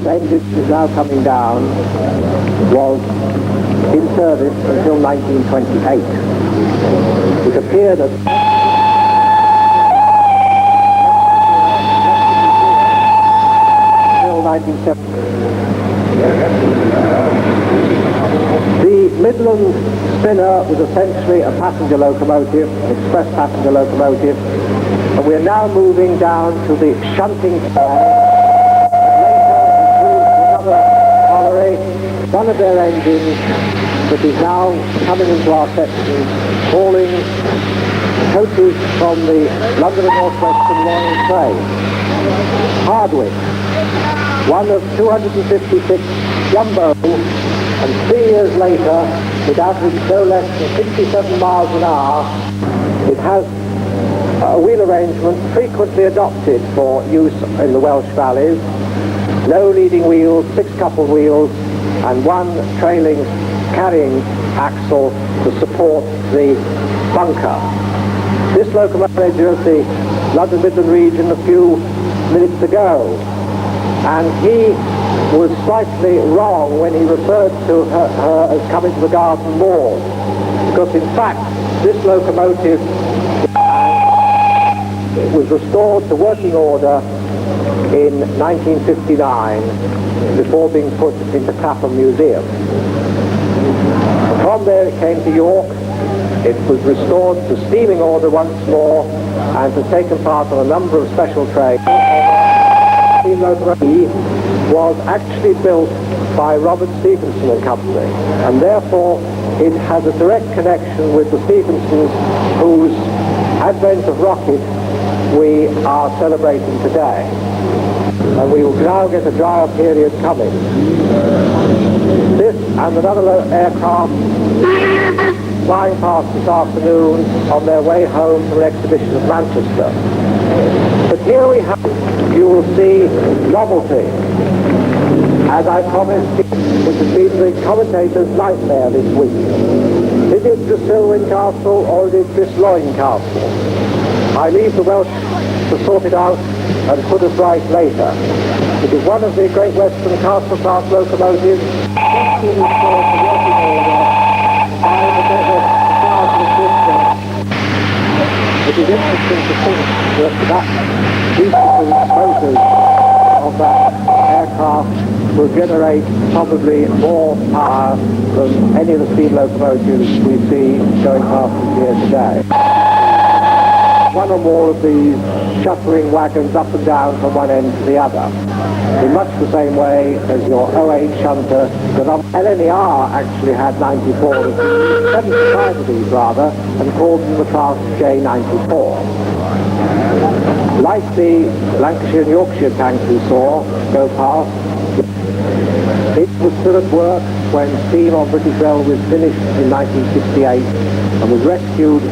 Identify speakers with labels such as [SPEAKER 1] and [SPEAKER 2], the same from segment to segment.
[SPEAKER 1] this engine is now coming down was in service until 1928. It appeared as until 1970. The Midland spinner was essentially a passenger locomotive, an express passenger locomotive, and we're now moving down to the shunting side. One of their engines that is now coming into our section, hauling coaches from the London and North Western Royal Train. Hardwick, one of 256 jumbo, and 3 years later, with average no less than 67 miles an hour, it has a wheel arrangement frequently adopted for use in the Welsh valleys. No leading wheels, 6 coupled wheels, and 1 trailing carrying axle to support the bunker. This locomotive of the London Midland region a few minutes ago, and he was slightly wrong when he referred to her as coming to the garden wall, because in fact this locomotive was restored to working order in 1959 before being put into Clapham Museum. From there it came to York. It was restored to steaming order once more and has taken part on a number of special trains. The locomotive was actually built by Robert Stephenson and Company, and therefore it has a direct connection with the Stephensons whose advent of rocket we are celebrating today. And we will now get a drier period coming. This and another aircraft flying past this afternoon on their way home from an exhibition at Manchester. But here we have, you will see novelty. As I promised, it has been the commentator's nightmare this week. Is it the Selwyn Castle or is it this Loin Castle? I leave the Welsh to sort it out and put us right later. It is one of the Great Western Castle class locomotives just been restored to working order by the Department of District. It is interesting to think that beautiful motors of that aircraft will generate probably more power than any of the steam locomotives we see going past us here today. One or more of these shuttling wagons up and down from one end to the other, in much the same way as your 08 shunter. The LNER actually had 94, 75 of these rather, and called them the class J94. Like the Lancashire and Yorkshire tanks we saw go past, it was still at work when steam on British Railways finished in 1968 and was rescued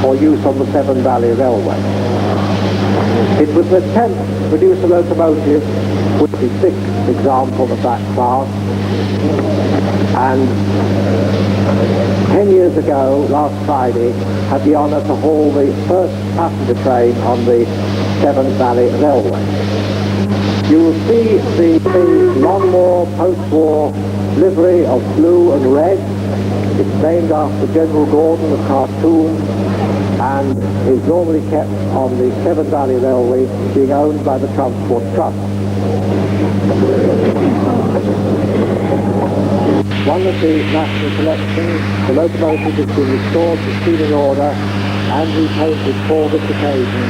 [SPEAKER 1] for use on the Severn Valley Railway. It was an attempt to produce a locomotive, which is the 6th example of that class, and 10 years ago, last Friday, had the honour to haul the first passenger train on the Severn Valley Railway. You will see the Longmore post-war livery of blue and red. It's named after General Gordon of Khartoum and is normally kept on the Severn Valley Railway, being owned by the Transport Trust. One of the national collections, the locomotive has been restored to steaming order and repainted for this occasion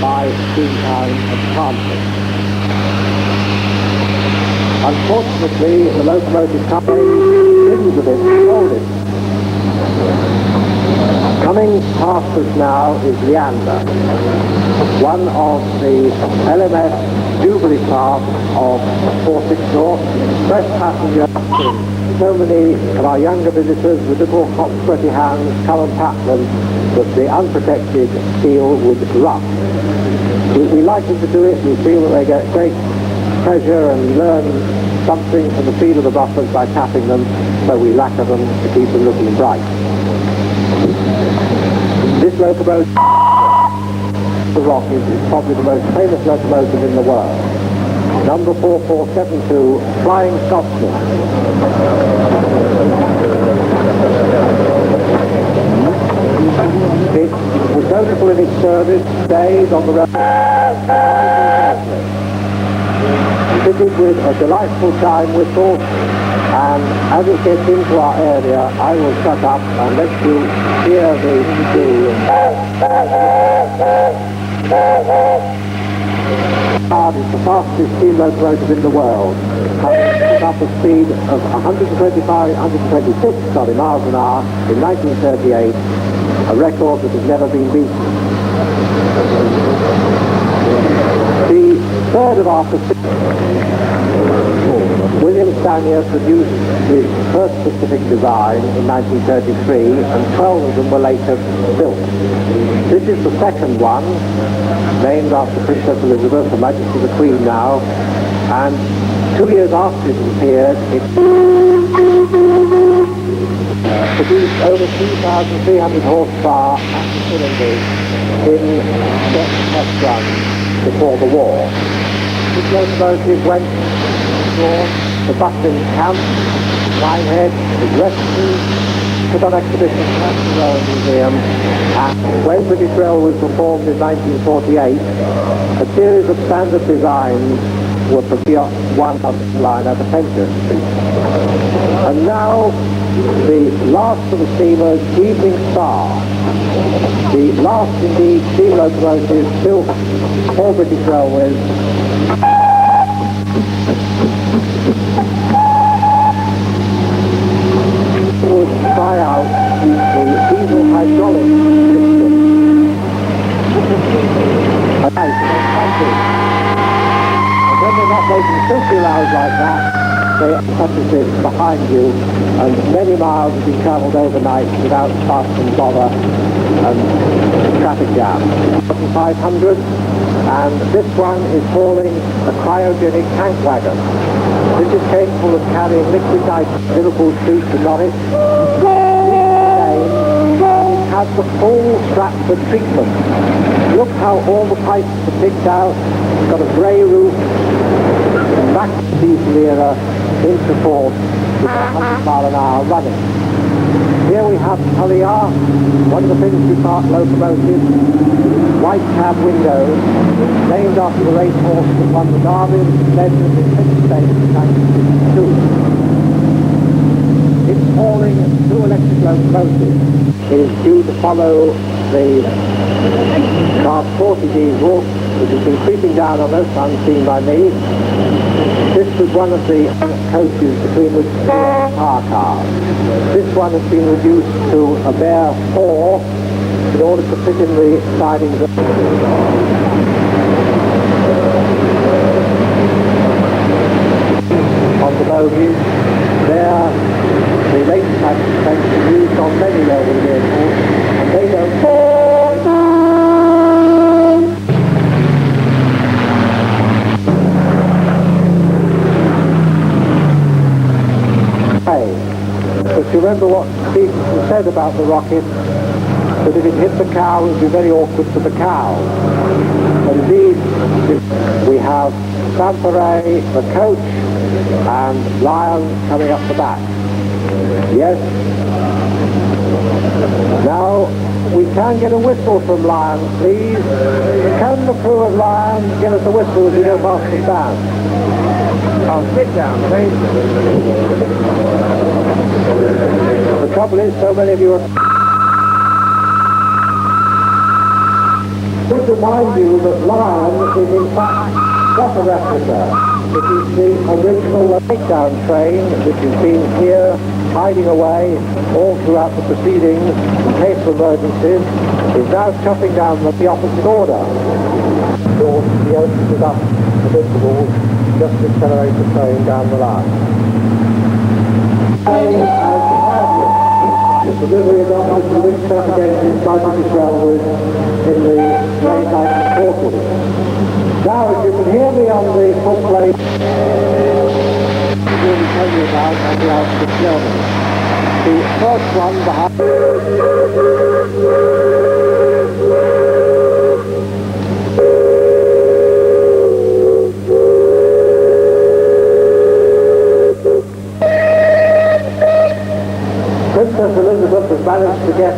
[SPEAKER 1] by Steamtown of Carnton. Unfortunately, the locomotive company didn't of it, sold it. Coming past us now is Leander, one of the LMS Jubilee class of 46 North, express passenger. So many of our younger visitors with little hot sweaty hands come and pat them, but the unprotected steel would rust. We like them to do it. We feel that they get great pleasure and learn something from the feel of the buffers by tapping them, so we lacquer them to keep them looking bright. This locomotive, the Rocket, is probably the most famous locomotive in the world. Number number 4472, Flying Scotsman. It was notable in its service days on the road, fitted with a delightful chime whistle, and as it gets into our area, I will shut up and let you hear the It's the fastest steam locomotive in the world, having up a speed of 126 miles an hour in 1938, a record that has never been beaten. The third of our William Stanier produced his first specific design in 1933, and 12 of them were later built. This is the second one, named after Princess Elizabeth, Her Majesty the Queen now, and 2 years after it appeared, it produced over 2,300 horsepower at the cylinders in certain test runs before the war. This locomotive went to Buckling's camp, Rainhill, was rescued, put on exhibition at the National Railway Museum, and when British Railways were formed in 1948, a series of standard designs were procured, one of the line at the Pension Street. And now, the last of the steamers, Evening Star, the last indeed steam locomotive built for British Railways, would try out the diesel hydraulic system. And when they're not making filthy loud like that, they such as this behind you, and many miles have been travelled overnight without fuss and bother and traffic jam. 500, and this one is hauling a cryogenic tank wagon. This is capable of carrying liquid nitrogen to Liverpool Street to Norwich. It has the full Stratford treatment. Look how all the pipes are picked out. It's got a grey roof, back to the diesel era, into force with 100 mile an hour running. Here we have Tullyar, one of the Finsbury Park locomotives, white cab windows, named after the racehorse that won the Derby and legend in Prince State in 1962. It's hauling 2 electric locomotives. It is due to follow the Class 40 diesel, which has been creeping down on us, unseen by me. This was one of the coaches between which power cars. This one has been reduced to a bare 4 in order to fit in the sidings. On the bogies, there the latest type of suspension used on many railway vehicles, and they don't But you remember what Stevenson said about the rocket, that if it hit the cow, it would be very awkward for the cow. And indeed, we have Samparay, the coach, and Lion coming up the back. Yes. Now, we can get a whistle from Lion, please. Can the crew of Lion give us a whistle as we go past the stand? I'll sit down, please. The trouble is, so many of you are... Just remind you that Lion is in fact not a replica. It is the original takedown train which has been here hiding away all throughout the proceedings in case of emergencies, is now chopping down the opposite order. The opens it up a bit of all, just to accelerate the train down the line. The delivery of the wind traffic engines by British Railways in the late 1940s. Now, if you can hear me on the footplate, I will tell you about on the output level. The first one behind... Elizabeth has managed to get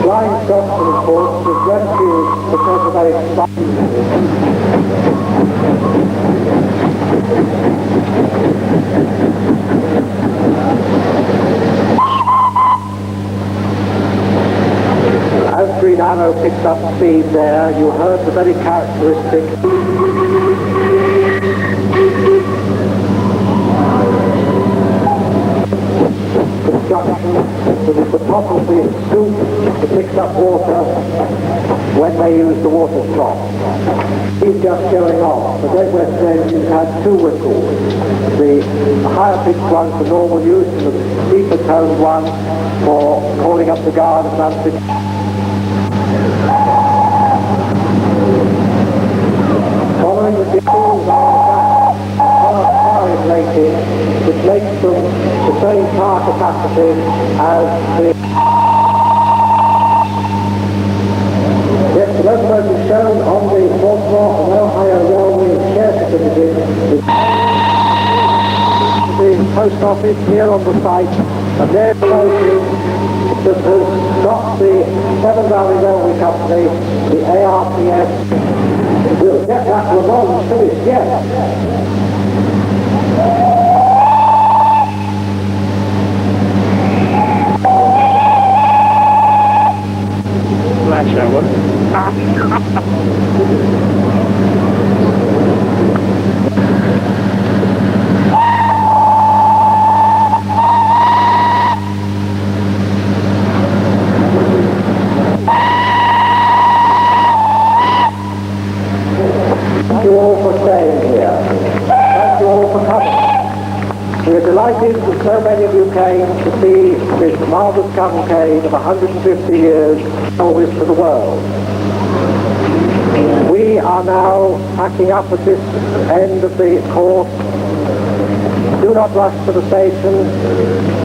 [SPEAKER 1] Flying Scotsman, of course, was rescued because of a As Green Arrow picked up speed there, you heard the very characteristic construction that is the top of the scoop that picks up water when they use the water slot. He's just going off. The Great Western engines had two whistles. The higher pitched one for normal use and the deeper toned one for calling up the guard and unfit. Following the signals are power rating, which makes them the same power capacity as the... Yes, the locomotive shown on the Baltimore and Ohio Railway share certificate the post office here on the site, and their locomotive that has got the Severn Valley Railway Company, the ARPS. We'll get that Lamont finished, yes.
[SPEAKER 2] Flash hour.
[SPEAKER 1] Thank you all for staying here. Thank you all for coming. We are delighted that so many of you came to see this marvellous cavalcade of 150 years always to the world. We are now packing up at this end of the course. Do not rush to the station.